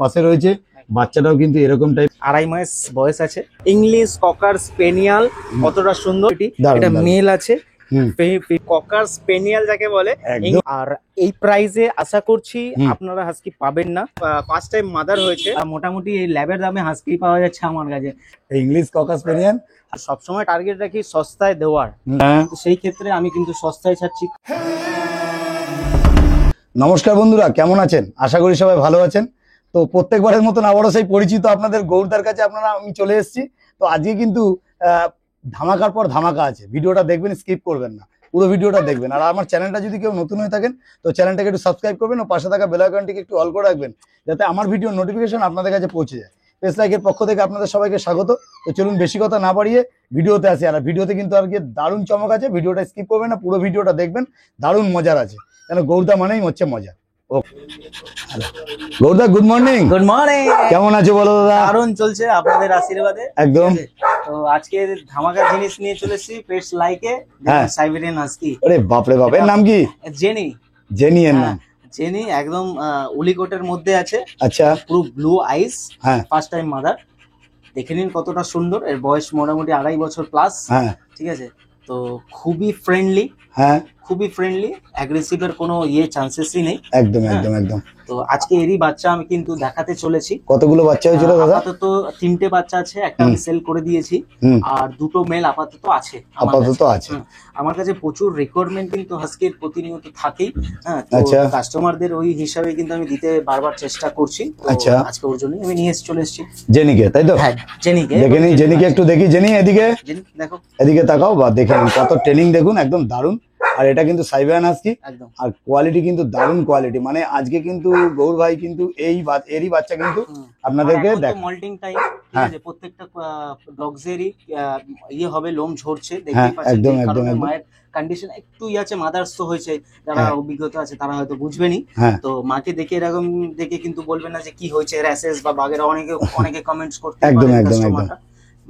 পাশে রয়েছে বাচ্চাটাও কিন্তু এরকম টাইপ 2.5 মাস বয়স আছে। ইংলিশ ককার স্পেনিয়াল, কতটা সুন্দর, এটা মেল আছে। ককার স্পেনিয়াল যাকে বলে। আর এই প্রাইসে আশা করছি আপনারা হাস্কি পাবেন না। ফার্স্ট টাইম মাদার হয়েছে, মোটামুটি এই ল্যাবের দামে হাস্কি পাওয়া যাচ্ছে আমার কাছে। ইংলিশ ককার স্পেনিয়াল সবসময় টার্গেট রাখি সস্তায় দেওয়ার, সেই ক্ষেত্রে আমি কিন্তু সস্তায় ছাড়ছি। নমস্কার বন্ধুরা, কেমন আছেন? আশা করি সবাই ভালো আছেন। তো প্রত্যেকবারের মতন আবারও সেই পরিচিত আপনাদের গৌরদার কাছে আমি চলে এসেছি। তো আজকে কিন্তু ধামাকার পর ধামাকা আছে, ভিডিওটা দেখবেন, স্কিপ করবেন না, পুরো ভিডিওটা দেখবেন। আর আমার চ্যানেলটা যদি কেউ নতুন হয়ে থাকেন তো চ্যানেলটাকে একটু সাবস্ক্রাইব করবেন ও পাশে থাকা বেল আইকনটিকে একটু অল করে রাখবেন, যাতে আমার ভিডিওর নোটিফিকেশন আপনাদের কাছে পৌঁছে যায়। পেস লাইকের পক্ষ থেকে আপনাদের সবাইকে স্বাগত। তো চলুন বেশি কথা না বাড়িয়ে ভিডিওতে আসি। আর ভিডিওতে কিন্তু আর কি দারুণ চমক আছে, ভিডিওটা স্কিপ করবেন না, পুরো ভিডিওটা দেখবেন, দারুণ মজার আছে। কেন গৌরদা মানেই হচ্ছে মজা। গৌরদা গুড মর্নিং। গুড মর্নিং, কেমন আছো বলো দাদা? দারুণ চলছে আপনাদের আশীর্বাদে একদম। তো আজকে ধামাকা জিনিস নিয়ে চলেছি পেটস লাইকে, সাইবেরিয়ান হাস্কি। আরে বাপ রে বাপ, এর নাম কি? জেনি। জেনি এর নাম? জেনি একদম উলিকোটের মধ্যে আছে। আচ্ছা, পুরো ব্লু আইস, হ্যাঁ, ফার্স্ট টাইম মাদার। দেখে নিন কতটা সুন্দর। এর বয়স মোটামুটি 2.5 বছর প্লাস। হ্যাঁ, ঠিক আছে। তো খুবই ফ্রেন্ডলি, হ্যাঁ, খুবই ফ্রেন্ডলি, অ্যাগ্রেসিভের কোনো চান্সেসই নেই। একদম একদম একদম। তো আজকে এরই বাচ্চা আমি কিন্তু দেখাতে চলেছি। কতগুলো বাচ্চা হয়েছিল দাদা? আপাতত 3টে বাচ্চা আছে, একটা আমি সেল করে দিয়েছি, আর 2টো মেল আপাতত আছে। আপাতত আছে। আমার কাছে প্রচুর রিকোয়ারমেন্ট কিন্তু হাস্কির প্রতিনিয়ত থাকেই। হ্যাঁ, তো কাস্টমারদের ওই হিসাবে কিন্তু আমি দিতে বারবার চেষ্টা করছি। আচ্ছা, আজকে ওর জন্য আমি নিয়ে চলে এসেছি জেনিকে, তাই তো? হ্যাঁ, জেনিকে দেখে নিন, জেনিকে একটু দেখি। জেনি এদিকে দেখো, এদিকে তাকাও, বা দেখে নিন কত ট্রেনিং, দেখুন একদম দারুণ। আর এটা কিন্তু সাইবেরিয়ান হাস্কি, আর কোয়ালিটি কিন্তু দারুণ কোয়ালিটি। মানে আজকে কিন্তু গৌর ভাই কিন্তু এরই বাচ্চা কিন্তু আপনাদেরকে দেখ মল্টিং টাইম, ঠিক আছে, প্রত্যেকটা ডগসেরই হবে, লোম ঝরছে, দেখতেই পাচ্ছেন। একদম একদম একদম। মায়ের কন্ডিশন একটু আছে, মাদার্স তো হয়েছে, যারা অভিজ্ঞতা আছে তারা হয়তো বুঝবেনি। তো মাকে দেখে এরকম দেখে কিন্তু বলবেন না যে কি হয়েছে, র্যাশেস বা বাগেরা, অনেকে কমেন্টস করতে পারে। একদম একদম একদম।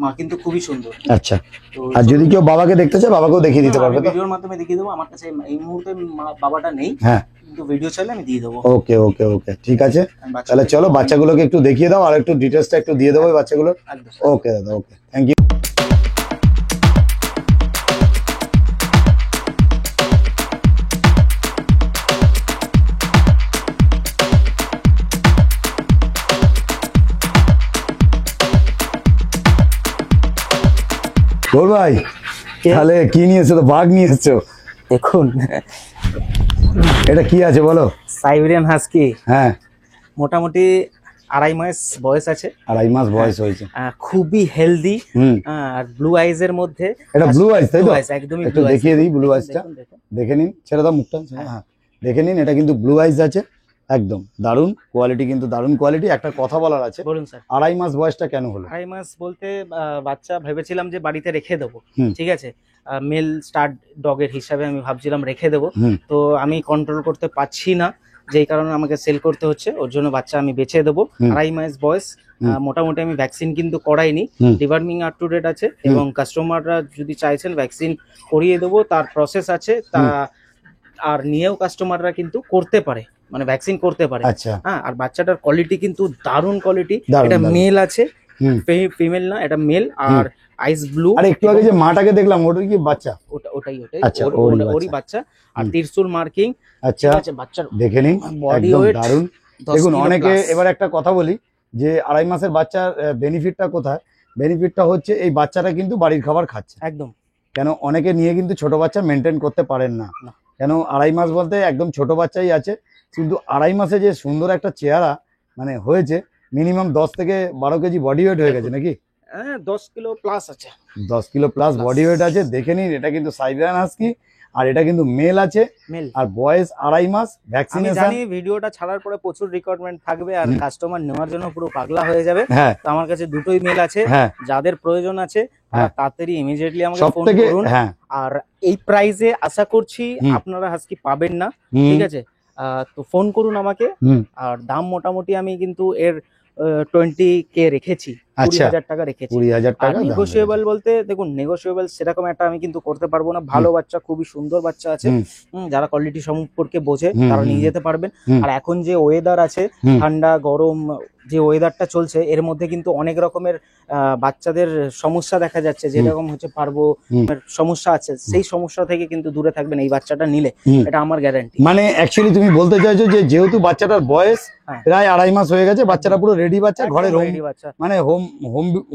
মা কিন্তু খুবই সুন্দর। আচ্ছা, আর যদি কেউ বাবাকে দেখতে চায় বাবাকেও দেখিয়ে দিতে পারবে? ভিডিওর মাধ্যমে দেখিয়ে দেবো। আমার কাছে এই মুহূর্তে বাবাটা নেই, হ্যাঁ, কিন্তু ভিডিও চাইলে আমি দিয়ে দেবো। ওকে ওকে ওকে, ঠিক আছে। তাহলে চলো বাচ্চাগুলোকে একটু দেখিয়ে দাও, আর একটু ডিটেলসটা একটু দিয়ে দেবো বাচ্চাগুলো। ওকে দাদা, ওকে, থ্যাংক ইউ। গৌর ভাই, তাহলে কি নিয়ে এসছো? তো বাঘ নিয়ে এসছো। দেখুন এটা কি আছে বলো? Siberian husky. হ্যাঁ, মোটামুটি 2.5 মাস বয়স আছে। 2.5 মাস বয়স হয়েছে। খুবই হেলদি, আর ব্লু আইজ এর মধ্যে। এটা ব্লু আইজ, তাই তো? একদমই। একটু দেখিয়ে দিই ব্লু আইজটা, দেখে নিন। ছেড়ে দাও মুখটা। হ্যাঁ, দেখে নিন, এটা কিন্তু ব্লু আইজ আছে, একদম দারুণ কোয়ালিটি, কিন্তু দারুণ কোয়ালিটি। একটা কথা বলার আছে। বলুন স্যার। 2.5 মাস বয়সটা কেন হলো? 2.5 মাস বলতে বাচ্চা ভেবেছিলাম যে বাড়িতে রেখে দেবো, ঠিক আছে, মেল স্টার্ট ডগের হিসাবে আমি ভাবছিলাম রেখে দেবো। তো আমি কন্ট্রোল করতে পারছি না, যেই কারণে আমাকে সেল করতে হচ্ছে। ওর জন্য বাচ্চা আমি বেঁচে দেবো। 2.5 মাস বয়স। মোটামুটি আমি ভ্যাকসিন কিন্তু করাইনি, ডিবার্মিং আপ টু ডেট আছে, এবং কাস্টমাররা যদি চাইছেন ভ্যাকসিন করিয়ে দেবো, তার প্রসেস আছে। তা আর নিয়েও কাস্টমাররা কিন্তু করতে পারে, মানে ভ্যাকসিন করতে পারে। হ্যাঁ, আর বাচ্চাটার কোয়ালিটি কিন্তু দারুণ কোয়ালিটি। এটা মেল আছে, ফিমেল না, এটা মেল। আর আইস ব্লু। আর একটু আগে যে মাটাকে দেখলাম, ওটা কি বাচ্চা? ওটাই আচ্ছা, ওরই বাচ্চা। আর ত্রিশূল মার্কিং। আচ্ছা, বাচ্চার দেখে নিন, বডি ওয়েট দারুণ। দেখুন, অনেকে, এবার একটা কথা বলি যে 2.5 মাসের বাচ্চার বেনিফিটটা কোথায়? বেনিফিটটা হচ্ছে এই বাচ্চাটা কিন্তু বাড়ির খাবার খাচ্ছে একদম। কেন অনেকে নিয়ে কিন্তু ছোট বাচ্চা মেনটেন করতে পারেন না, কেন 2.5 মাস বলতে একদম ছোট বাচ্চাই আছে, কিন্তু 2.5 মাসে যে সুন্দর একটা চেহারা মানে হয়েছে, মিনিমাম 10 থেকে 12 কেজি বডি ওয়েট হয়ে গেছে নাকি? 10 কিলো প্লাস আছে, 10 কিলো প্লাস বডি ওয়েট আছে। দেখে নিন, এটা কিন্তু সাইবেরিয়ান হাস্কি, আর এটা কিন্তু মেল আছে, আর বয়স 2.5 মাস। ভ্যাকসিনেশন, আমি জানি ভিডিওটা ছাড়ার পরে প্রচুর রিকোয়ারমেন্ট থাকবে, আর কাস্টমার নেওয়ার জন্য পুরো পাগলা হয়ে যাবে। তো আমার কাছে দুটোই মেল আছে, যাদের প্রয়োজন আছে তাড়াতাড়ি ইমিডিয়েটলি আমাকে ফোন করুন। আর এই প্রাইসে আশা করছি আপনারা হাস্কি পাবেন না, ঠিক আছে? তো ফোন করুন আমাকে। আর দাম মোটামুটি আমি কিন্তু এর 20K রেখেছি। আচ্ছা 20,000 টাকা রেখেছি। 20,000 আর টাকা দাম নেগোশিয়েবল বলতে দেখুন, নেগোশিয়েবল সেরকম একটা আমি কিন্তু করতে পারবো না। ভালো বাচ্চা, খুবই সুন্দর বাচ্চা আছে, যারা কোয়ালিটি সম্পর্কে বোঝে তারা নিয়ে যেতে পারবেন। আর এখন যে ওয়েদার আছে, ঠান্ডা গরম যে ওয়েদারটা চলছে, এর মধ্যে কিন্তু অনেক রকমের বাচ্চাদের সমস্যা দেখা যাচ্ছে, যেরকম হচ্ছে পারবো সমস্যা আছে, সেই সমস্যা থেকে কিন্তু দূরে থাকবেন এই বাচ্চাটা নিলে, এটা আমার গ্যারান্টি। মানে অ্যাকচুয়ালি তুমি বলতে চাইছো যে যেহেতু বাচ্চাটার বয়স প্রায় 2.5 মাস হয়ে গেছে, বাচ্চাটা পুরো রেডি বাচ্চা, ঘরের রেডি বাচ্চা, মানে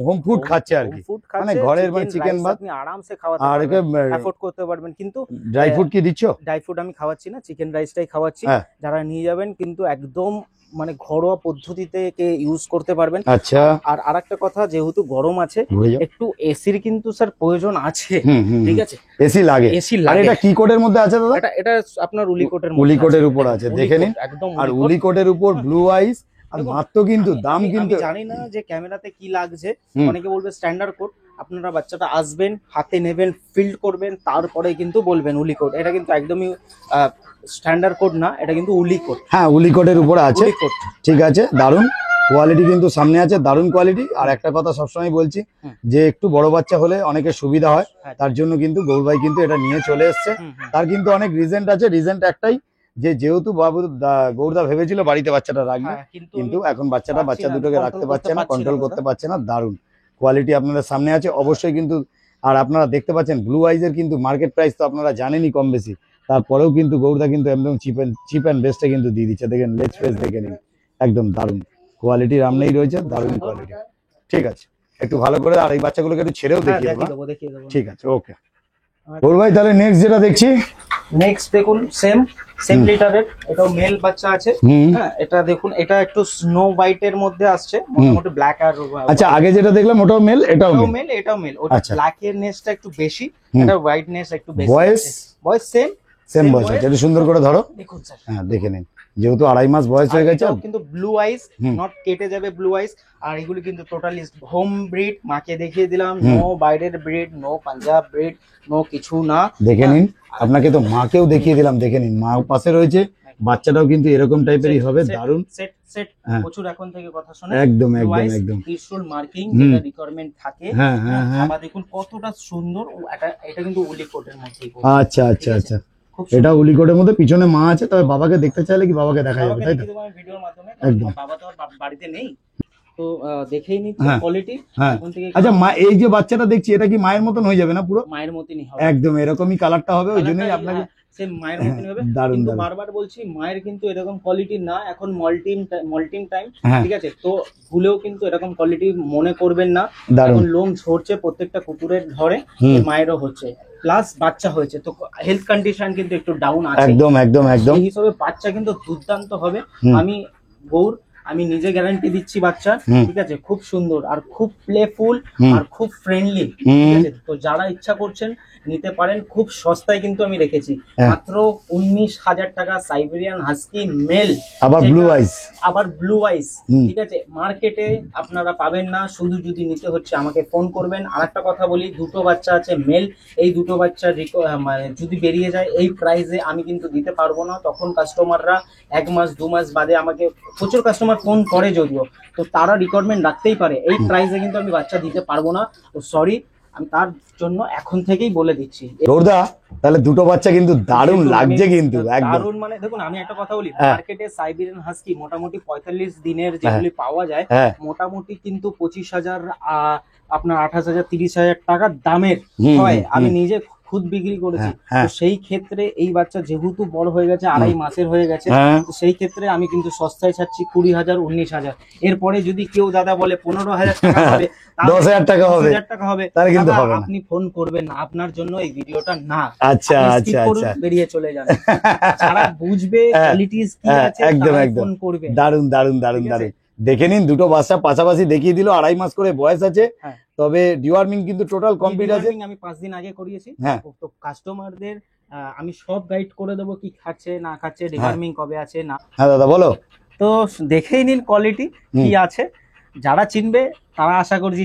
হোম ফুড খাচ্ছে আর কি, মানে ঘরের মানে চিকেন ভাত আপনি আরামসে খাওয়াতে আর পারবেন, এফোর্ড করতে পারবেন। কিন্তু ড্রাই ফ্রুট কি দিচ্ছ? ড্রাই ফ্রুট আমি খাওয়াচ্ছি না, চিকেন রাইসটাই খাওয়াচ্ছি। যারা নিয়ে যাবেন কিন্তু একদম মানে ঘরোয়া পদ্ধতিতে ইউজ করতে পারবেন। আচ্ছা, আর আরেকটা কথা, যেহেতু গরম আছে, একটু এসির কিন্তু স্যার প্রয়োজন আছে, ঠিক আছে? এসি লাগে, এসি আর লাগে। এটা কি কোডের মধ্যে আছে দাদা? এটা আপনার উলিকোটের উলিকোটের উপর আছে, দেখে নিন। একদম, আর উলিকোটের উপর ব্লু আইস, আর মাত্র কিন্তু দাম কিন্তু জানি না যে ক্যামেরাতে কি লাগছে, অনেকে বলবে স্ট্যান্ডার্ড কোড। আপনারা বাচ্চাটা আসবেন, হাতে নেবেন, ফিল্ড করবেন, তারপরে কিন্তু বলবেন উলিকোট। এটা কিন্তু একদমই স্ট্যান্ডার্ড কোড না, এটা কিন্তু উলিকোট। হ্যাঁ, উলিকোটের উপরে আছে, ঠিক আছে। দারুন কোয়ালিটি কিন্তু সামনে আছে, দারুন কোয়ালিটি। আর একটা কথা সবসময় বলছি যে একটু বড় বাচ্চা হলে অনেকের সুবিধা হয়, তার জন্য কিন্তু গৌর ভাই কিন্তু এটা নিয়ে চলে এসছে। তার কিন্তু অনেক রিজেন্ট আছে, রিজেন্ট একটাই যে যেহেতু গৌরদা ভেবেছিল বাড়িতে বাচ্চাটা রাখবে, কিন্তু এখন বাচ্চা দুটোকে রাখতে পারছে না, কন্ট্রোল করতে পারছে না। দারুন কোয়ালিটি আপনাদের সামনে আছে অবশ্যই কিন্তু। আর আপনারা দেখতে পাচ্ছেন ব্লু আইজের কিন্তু মার্কেট প্রাইস তো আপনারা জানেনই কম বেশি, তারপরেও কিন্তু গৌরদা কিন্তু একদম চিপ অ্যান্ড বেস্টে কিন্তু দিয়ে দিচ্ছে। দেখেন লেজ ফেস দেখে নিন, একদম দারুন কোয়ালিটির আমনেই রয়েছে, দারুন কোয়ালিটি। ঠিক আছে, একটু ভালো করে আর এই বাচ্চাগুলোকে একটু ছেড়েও দেখিয়ে দেবো। ঠিক আছে, ওকে গৌর ভাই। তাহলে নেক্সট যেটা দেখছি, নেক্সট দেখুন সেম লিটারের, এটাও মেল বাচ্চা আছে। হ্যাঁ, এটা দেখুন, এটা একটু স্নো হোয়াইটের মধ্যে আসছে, মোটামুটি ব্ল্যাক আর। আচ্ছা, আগে যেটা দেখলাম ওটাও মেল, এটাও মেল। ওটা ব্ল্যাক এর নেসটা একটু বেশি, এটা হোয়াইট নেস একটু বেশি। বয়স সেম বয়স আছে, একটু সুন্দর করে ধরো। দেখুন স্যার, হ্যাঁ দেখে নিন, যেহেতু 2.5 মাস বয়স হয়ে গেছে। কিন্তু ব্লু আইস, নট কেটে যাবে ব্লু আইস। আর এগুলো কিন্তু টোটালি হোম ব্রিড, মাকে দেখিয়ে দিলাম, নো বাইরের breed, no Punjab breed, no কিছু না। দেখে নিন, আপনাকে তো মাকেও দেখিয়ে দিলাম, দেখে নিন মা পাশে রয়েছে, বাচ্চাটাও কিন্তু এরকম টাইপেরই হবে। দারুন সেট প্রচুর এখন থেকে কথা শুনে, একদম ত্রিশূল মার্কিং, যেটা রিকোয়ারমেন্ট থাকে। হ্যাঁ, আবার দেখুন কতটা সুন্দর, এটা কিন্তু উলিকোটের মধ্যেই। আচ্ছা, এটা উলিকোটের মধ্যে, পিছনে মা আছে, তবে বাবাকে দেখতে চাইলে কি বাবাকে দেখা যাবে, তাই তো? ভিডিওর মাধ্যমে, একদম। বাবা তো বাড়িতে নেই, তো দেখেই নিচ্ছি কোয়ালিটি। আচ্ছা, মা এই যে বাচ্চাটা দেখছি, এটা কি মায়ের মতন হয়ে যাবে না? পুরো মায়ের মতনই হবে, একদম এরকমই কালারটা হবে, ওই জন্যই আপনাকে সেম মায়ের মতনই হবে। কিন্তু বারবার বলছি, মায়ের কিন্তু এরকম কোয়ালিটি না, এখন মল্টিং টাইম, ঠিক আছে? তো ভুলেও কিন্তু এরকম কোয়ালিটি মনে করবেন না। এখন লোম ঝরছে প্রত্যেকটা কুকুরের ধরে, মায়েরও হচ্ছে, প্লাস বাচ্চা হয়েছে, তো হেলথ কন্ডিশন কিন্তু একটু ডাউন আছে। একদম এই হিসাবে বাচ্চা কিন্তু দুর্দান্ত হবে। আমি নিজে গ্যারান্টি দিচ্ছি বাচ্চা, ঠিক আছে? খুব সুন্দর আর খুব প্লেফুল আর খুব ফ্রেন্ডলি, ঠিক আছে? তো যারা ইচ্ছা করছেন নিতে পারেন, খুব সস্তায় কিন্তু আমি রেখেছি, মাত্র 19,000 টাকা। সাইবেরিয়ান হাস্কি মেল, আবার ব্লু আইস, ঠিক আছে? মার্কেটে আপনারা পাবেন না, শুধু যদি নিতে হচ্ছে আমাকে ফোন করবেন। আর একটা কথা বলি, দুটো বাচ্চা আছে মেল, এই দুটো বাচ্চা মানে যদি বেরিয়ে যায় এই প্রাইসে আমি কিন্তু দিতে পারবো না। তখন কাস্টমাররা 1 মাস 2 মাস বাদে আমাকে, প্রচুর কাস্টমার ফোন করে যদিও, তো তারা রিকোয়ারমেন্ট রাখতেই পারে, এই প্রাইসে কিন্তু আমি বাচ্চা দিতে পারবো না। তো সরি, আমি তার জন্য এখন থেকেই বলে দিচ্ছি। গৌরদা, তাহলে দুটো বাচ্চা কিন্তু দারুণ লাগছে, কিন্তু দারুণ। মানে দেখুন, আমি একটা কথা বলি, মার্কেটে সাইবেরিয়ান হাস্কি মোটামুটি 45 দিনের যেগুলি পাওয়া যায়, মোটামুটি কিন্তু 25,000, আপনার 28,000, 30,000 টাকা দামের হয়। আমি নিজে খুদ বিক্রি করেছি, তো সেই ক্ষেত্রে এই বাচ্চা যেহেতু বড় হয়ে গেছে, 2.5 মাসের হয়ে গেছে, তো সেই ক্ষেত্রে আমি কিন্তু সস্তায় ছাড়ছি 20,000, 19,000। এরপরে যদি কেউ দাদা বলে 15,000 টাকা হবে, 10,000 টাকা হবে, তাহলে কিন্তু হবে না। আপনি ফোন করবেন না, আপনার জন্য এই ভিডিওটা না। আচ্ছা, বেরিয়ে চলে যান। যারা বুঝবে কোয়ালিটিস কি আছে, একদম ফোন করবে। দারুণ। দেখে নিন, দুটো বাচ্চা পাশাপাশি দেখিয়ে দিল, 2.5 মাস করে বয়স আছে, তবে ডিওয়ার্মিং কিন্তু টোটাল কমপ্লিট আছে। আমি 5 দিন আগে করিয়েছি, তো কাস্টমারদের আমি সব গাইড করে দেবো, কি খাচ্ছে না খাচ্ছে, ডিওয়ার্মিং কবে আছে না। হ্যাঁ দাদা বলো। তো দেখেই নিন কোয়ালিটি কি আছে, যারা চিনবে তারা আশা করছি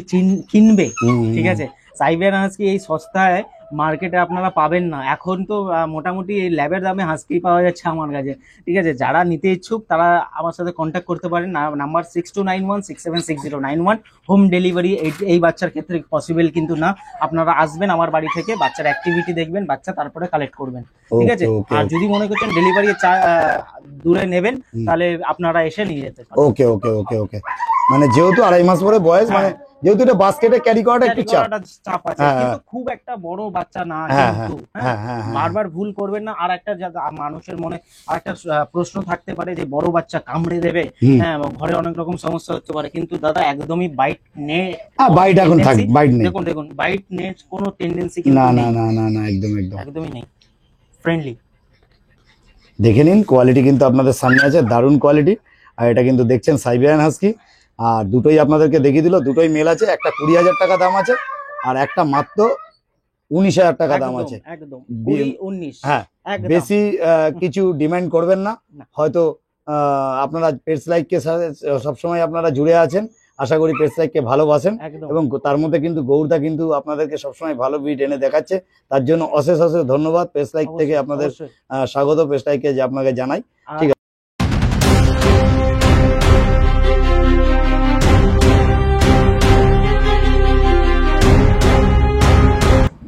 কিনবে, ঠিক আছে? সাইবেরিয়ান হাস্কি এই সস্তায় মার্কেটে আপনারা পাবেন না। এখন তো মোটামুটি এই ল্যাবের দামে হাস্কি পাওয়া যাচ্ছে আমার কাছে। ঠিক আছে, যারা নিতে ইচ্ছুক তারা আমার সাথে কন্ট্যাক্ট করতে পারেন। নাম্বার 6291676091। হোম ডেলিভারি এই বাচ্চার ক্ষেত্রে পসিবল কিন্তু না। আপনারা আসবেন আমার বাড়ি থেকে, বাচ্চার অ্যাক্টিভিটি দেখবেন, বাচ্চা তারপরে কালেক্ট করবেন। ঠিক আছে, আর যদি মনে করছেন ডেলিভারি দূরে নেবেন তাহলে আপনারা এসে নিয়ে যেতে পারেন। ওকে ওকে ওকে ওকে, মানে যেহেতু 2.5 মাস পরে বয়স, মানে যেহেতু এটা বাস্কেটে ক্যারি করাটা একটু চাপ আছে, কিন্তু খুব একটা বড় বাচ্চা না কিন্তু। বারবার ভুল করবেন না। আর একটা মানুষের মনে আরেকটা প্রশ্ন থাকতে পারে যে বড় বাচ্চা কামড়ে দেবে, হ্যাঁ ঘরে অনেক রকম সমস্যা হতে পারে, কিন্তু দাদা একদমই বাইট নেই। বাইট এখন থাকে, বাইট নেই। দেখুন দেখুন, বাইট নেই কোনো টেন্ডেন্সি না না না না না, একদম একদম একদমই নেই, ফ্রেন্ডলি। দেখে নিন, কোয়ালিটি কিন্তু আপনাদের সামনে আছে, দারুণ কোয়ালিটি। আর এটা কিন্তু দেখছেন সাইবেরিয়ান হাস্কি, আর দুটোই আপনাদেরকে দেখিয়ে দিল, দুটোই মেল আছে। একটা 20,000 টাকা দাম আছে, আর একটা মাত্র 19,000 টাকা দাম আছে। একদম 20-19। হ্যাঁ, বেশি কিছু ডিমান্ড করবেন না। হয়তো আপনারা পেটস লাইককে সবসময় আপনারা জুড়ে আছেন, আশা করি পেটস লাইককে ভালোবাসেন, এবং তার মধ্যে কিন্তু গৌরদা কিন্তু আপনাদেরকে সবসময় ভালো ব্রিড এনে দেখাচ্ছে। তার জন্য অশেষ অশেষ ধন্যবাদ পেটস লাইক থেকে আপনাদের স্বাগত পেটস লাইককে যে আপনাকে জানাই। ঠিক আছে,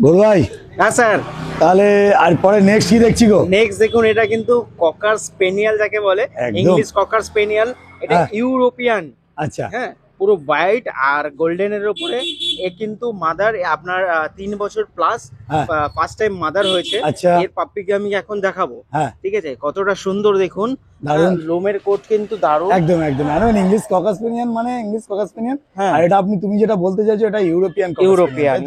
গৌর ভাই। হ্যাঁ স্যার, তাহলে আর পরে নেক্সট কি দেখছি গো? নেক্সট দেখুন, এটা কিন্তু ককার স্পেনিয়াল যাকে বলে, ইংলিশ ককার স্পেনিয়াল। এটা ইউরোপিয়ান। আচ্ছা, হ্যাঁ, পুরো হোয়াইট আর গোল্ডেনের উপরে। এ কিন্তু মাদার আপনার 3 বছর প্লাস, ফার্স্ট টাইম মাদার হয়েছে। আচ্ছা, এর পাপ্পিকে আমি এখন দেখাবো। ঠিক আছে, কতটা সুন্দর দেখুন, লোমের কোট কিন্তু দারুণ। একদম একদম, আর ইংলিশ ককার স্পেনিয়াল মানে ইংলিশ ককার স্পেনিয়াল। আর এটা তুমি যেটা বলতে চাইছো এটা ইউরোপিয়ান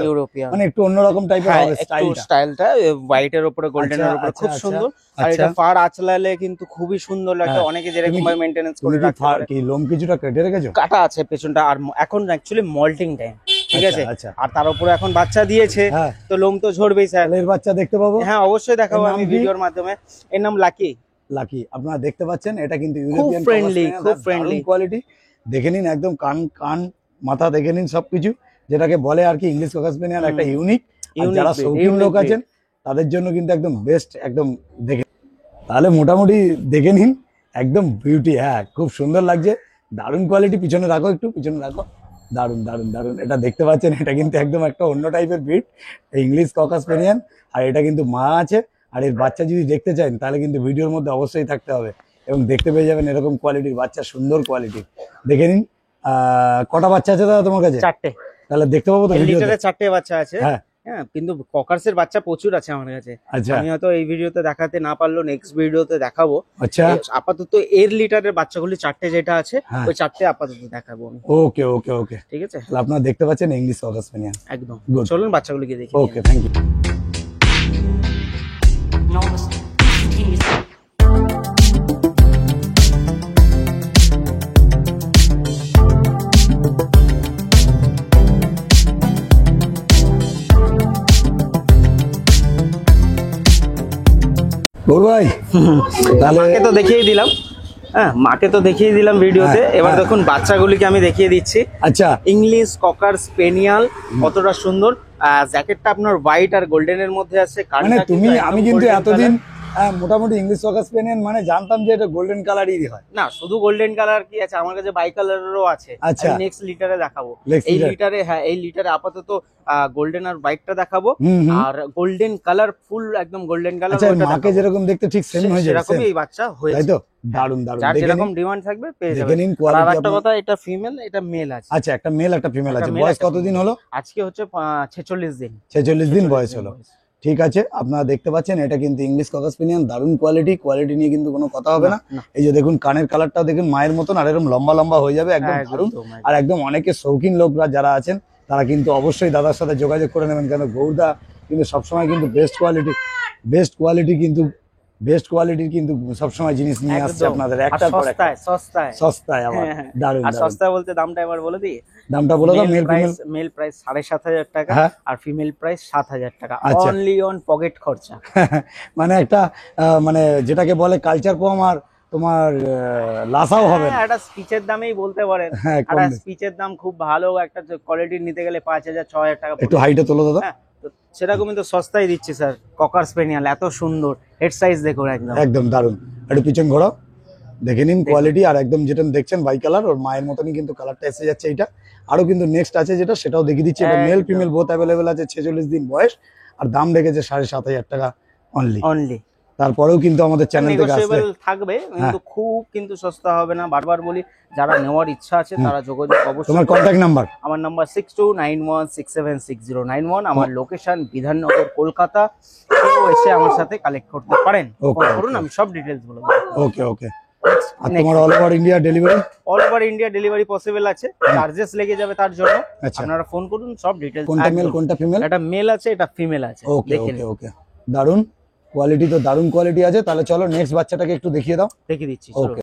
মানে একটু অন্যরকম টাইপের হবে স্টাইলটা, হোয়াইট এর উপরে গোল্ডেনের উপরে, খুব সুন্দর। আর এটা ফার আঁচলালে কিন্তু খুবই সুন্দর লাগে। অনেকে যেরকম ভাবে মেইনটেনেন্স করে রাখে। কি লোম কিছুটা কেটে রেখেছো? কাটা আছে পেছনটা। আর এখন অ্যাকচুয়ালি মল্টিং টাইম, ঠিক আছে, আর তার উপরে এখন বাচ্চা দিয়েছে, তো লোম তো ঝরবেই স্যার। এর বাচ্চা দেখতে পাবো? হ্যাঁ অবশ্যই দেখাবো আমি ভিডিওর মাধ্যমে। এর নাম লাকি। লাকি, আপনারা দেখতে পাচ্ছেন, এটা কিন্তু ইউরোপিয়ান ফ্রেন্ডলি, খুব ফ্রেন্ডলি কোয়ালিটি। দেখে নিন, একদম কান কান মাথা দেখে নিন, সবকিছু যেটাকে বলে আর কি ইংলিশ ককার স্পেনিয়াল একটা ইউনিক। যারা শৌখিন লোক আছেন তাদের জন্য কিন্তু একদম বেস্ট, একদম দেখে। তাহলে মোটামুটি দেখে নিন, একদম বিউটি। হ্যাঁ, খুব সুন্দর লাগছে, দারুণ কোয়ালিটি। পিছনে রাখো, একটু পিছনে রাখো। দারুণ দারুণ দারুণ, এটা দেখতে পাচ্ছেন, এটা কিন্তু একদম একটা অন্য টাইপের ব্রিড, ইংলিশ ককার স্পেনিয়াল। আর এটা কিন্তু মা আছে, আর এর বাচ্চা যদি দেখতে চান তাহলে কিন্তু ভিডিওর মধ্যে অবশ্যই থাকতে হবে, এবং দেখতে পেয়ে যাবেন এরকম কোয়ালিটির বাচ্চা, সুন্দর কোয়ালিটি। দেখে নিন। কটা বাচ্চা আছে দাদা তোমার কাছে? 4টে। তাহলে দেখতে পাবো তো ভিডিওতে? 4টে বাচ্চা আছে। হ্যাঁ, কিন্তু ককার্সের বাচ্চা প্রচুর আছে আমার কাছে। আমি হয়তো এই ভিডিওতে দেখাতে না পারলেও নেক্সট ভিডিওতে দেখাবো। আচ্ছা, আপাতত এর লিটারের বাচ্চাগুলি 4টে যেটা আছে, ওই 4টে আপাতত দেখাবো আমি। ওকে ওকে ওকে, ঠিক আছে। তাহলে আপনারা দেখতে পাচ্ছেন ইংলিশ ককার স্পেনিয়াল, একদম। চলুন বাচ্চাগুলিকে দেখি। ওকে, থ্যাংক ইউ। ভাই, মাকে তো দেখিয়ে দিলাম। হ্যাঁ, মাকে তো দেখিয়ে দিলাম ভিডিওতে। এবার দেখুন বাচ্চাগুলিকে আমি দেখিয়ে দিচ্ছি। আচ্ছা, ইংলিশ ককার স্পেনিয়াল, কতটা সুন্দর। জ্যাকেটটা আপনার হোয়াইট আর গোল্ডেনের মধ্যে আছে। মানে আমি কিন্তু এতদিন মোটামুটি ইংলিশ ককার স্পেনিয়াল মানে জানতাম যে এটা গোল্ডেন কালারই হয়। না, শুধু গোল্ডেন কালার কি আছে, আমার কাছে বাই কালারেরও আছে। আচ্ছা, নেক্সট লিটারে দেখাবো। এই লিটারে, হ্যাঁ এই লিটারে আপাতত গোল্ডেন আর হোয়াইটটা দেখাবো। আর গোল্ডেন কালার, ফুল একদম গোল্ডেন কালার। আচ্ছা, মাকে যেরকম দেখতে ঠিক সেম হয়ে যাবে, সেরকমই এই বাচ্চা হয়েছে, তাই তো? দারুন দারুন, যার যেরকম ডিমান্ড থাকবে পেয়ে যাবেন। আর একটা কথা, এটা ফিমেল, এটা মেল আছে। আচ্ছা, একটা মেল একটা ফিমেল আছে। বয়স কতদিন হলো? আজকে হচ্ছে 46 দিন। 46 দিন বয়স হলো। ঠিক আছে, আপনারা দেখতে পাচ্ছেন, এটা কিন্তু ইংলিশ ককার স্পেনিয়াল, দারুণ কোয়ালিটি। কোয়ালিটি নিয়ে কিন্তু কোনো কথা হবে না। এই যে দেখুন, কানের কালারটা দেখুন মায়ের মতন, আর এরকম লম্বা লম্বা হয়ে যাবে, একদম দারুণ। আর একদম অনেকে শৌখিন লোকরা যারা আছেন তারা কিন্তু অবশ্যই দাদার সাথে যোগাযোগ করে নেবেন, কেন গৌরদা কিন্তু সবসময় কিন্তু বেস্ট কোয়ালিটির কিন্তু সবসময় জিনিস নিয়ে আসছে আপনাদের, একটার পর একটা। সস্তায় আবার দারুণ। আর সস্তা বলতে দামটা এবার বলে দিই। দামটা বলে দাও। মেল প্রাইস 7,500 টাকা, আর ফিমেল প্রাইস 7,000 টাকা, অনলি অন পকেট খরচা। মানে একটা মানে যেটাকে বলে কালচার পম, আর তোমার লাসাও হবে না। একটা স্পিচের দামেই বলতে পারেন। একটা স্পিচের দাম খুব ভালো একটা কোয়ালিটির নিতে গেলে 5,000 6,000 টাকা। একটু হাইটে তোলো দাদা। তো সেরকমই তো সস্তায় দিচ্ছি স্যার। ককার স্পেনিয়াল এত সুন্দর, হেড সাইজ দেখুন একদম। একদম দারুণ। একটু পিছন ঘোরাও, দেখে নিন কোয়ালিটি। আর একদম যেটা দেখছেন বাই কালার, ওর মায়ের মতনই কিন্তু কালারটা এসে যাচ্ছে। এটা আরো কিন্তু নেক্সট আছে যেটা, সেটাও দেখিয়ে দিচ্ছি। এটা মেল ফিমেল বোথ অ্যাভেলেবেল আছে, 46 দিন বয়স। আর দাম রেখেছে 7,500 টাকা অনলি। তারপরেও কিন্তু আমাদের চ্যানেল থেকে আসবে, থাকবে কিন্তু খুব কিন্তু সস্তা হবে না। বারবার বলি, যারা নেওয়ার ইচ্ছা আছে তারা যোগাযোগ অবশ্যই। তোমার কন্ট্যাক্ট নাম্বার? আমার নাম্বার 6291676091। আমার লোকেশন বিধাননগর, কলকাতা। কেউ এসে আমার সাথে কালেক্ট করতে পারেন, করুন, আমি সব ডিটেলস বলে দেবো। ওকে ওকে। আর তোমার all over India delivery? All over India delivery possible আছে, চার্জেস লেগে যাবে তার জন্য। আপনারা ফোন করুন, সব ডিটেলস। কোনটা মেল কোনটা ফিমেল? এটা মেল আছে, এটা ফিমেল আছে। ওকে ওকে ওকে, দারুন কোয়ালিটি, তো দারুন কোয়ালিটি আছে। তাহলে চলো নেক্সট বাচ্চাটাকে একটু দেখিয়ে দাও। দেখিয়ে দিচ্ছি। ওকে।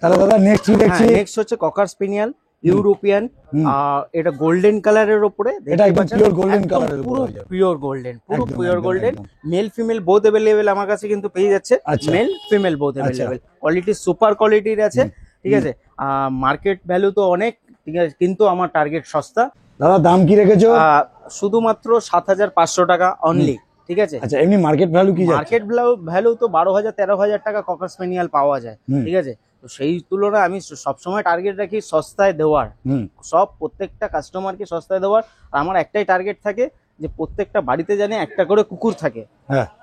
তাহলে দাদা নেক্সট কি দেখছি? নেক্সট হচ্ছে ককার স্পেনিয়াল ইউরোপিয়ান। এটা গোল্ডেন কালারের উপরে, এটা একদম পিওর গোল্ডেন কালারের উপরে, পুরো পিওর গোল্ডেন, পুরো pure golden. Male female both available আমার কাছে কিন্তু পেয়ে যাচ্ছে। Male female both available. Quality super কোয়ালিটির আছে, ঠিক আছে। মার্কেট ভ্যালু তো অনেক, ঠিক আছে, কিন্তু আমার টার্গেট সস্তা। দাদা দাম কি রেখেছো? শুধুমাত্র 7,500 টাকা অনলি, ঠিক আছে। আচ্ছা, এমনি মার্কেট ভ্যালু কি? মার্কেট ভ্যালু তো 12,000-13,000 টাকা ককার স্পেনিয়াল পাওয়া যায়, ঠিক আছে। তো সেই তুলনায় আমি সবসময় টার্গেট রাখি সস্তায় দেওয়ার, প্রত্যেকটা কাস্টমারকে সস্তায় দেওয়ার। আর আমার একটাই টার্গেট থাকে যে প্রত্যেকটা বাড়িতে জানি একটা করে কুকুর থাকে,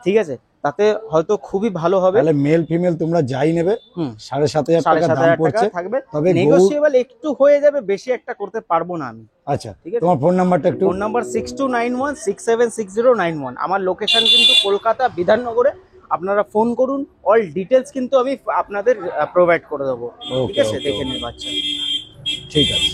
ঠিক আছে, তাতে হয়তো খুবই ভালো হবে। তাহলে মেল ফিমেল তোমরা যাই নেবে 7,500 টাকা দাম পড়ছে, থাকবে। তবে নেগোশিয়েবল একটু হয়ে যাবে, বেশি একটা করতে পারবো না আমি। আচ্ছা, ঠিক আছে। তোমার ফোন নাম্বারটা একটু? Phone number 6291676091। আমার লোকেশন কিন্তু কলকাতা বিধাননগরে। আপনারা ফোন করুন, অল ডিটেলস কিন্তু আমি আপনাদের প্রোভাইড করে দেবো, ঠিক আছে। দেখে নিন বাচ্চা, ঠিক আছে।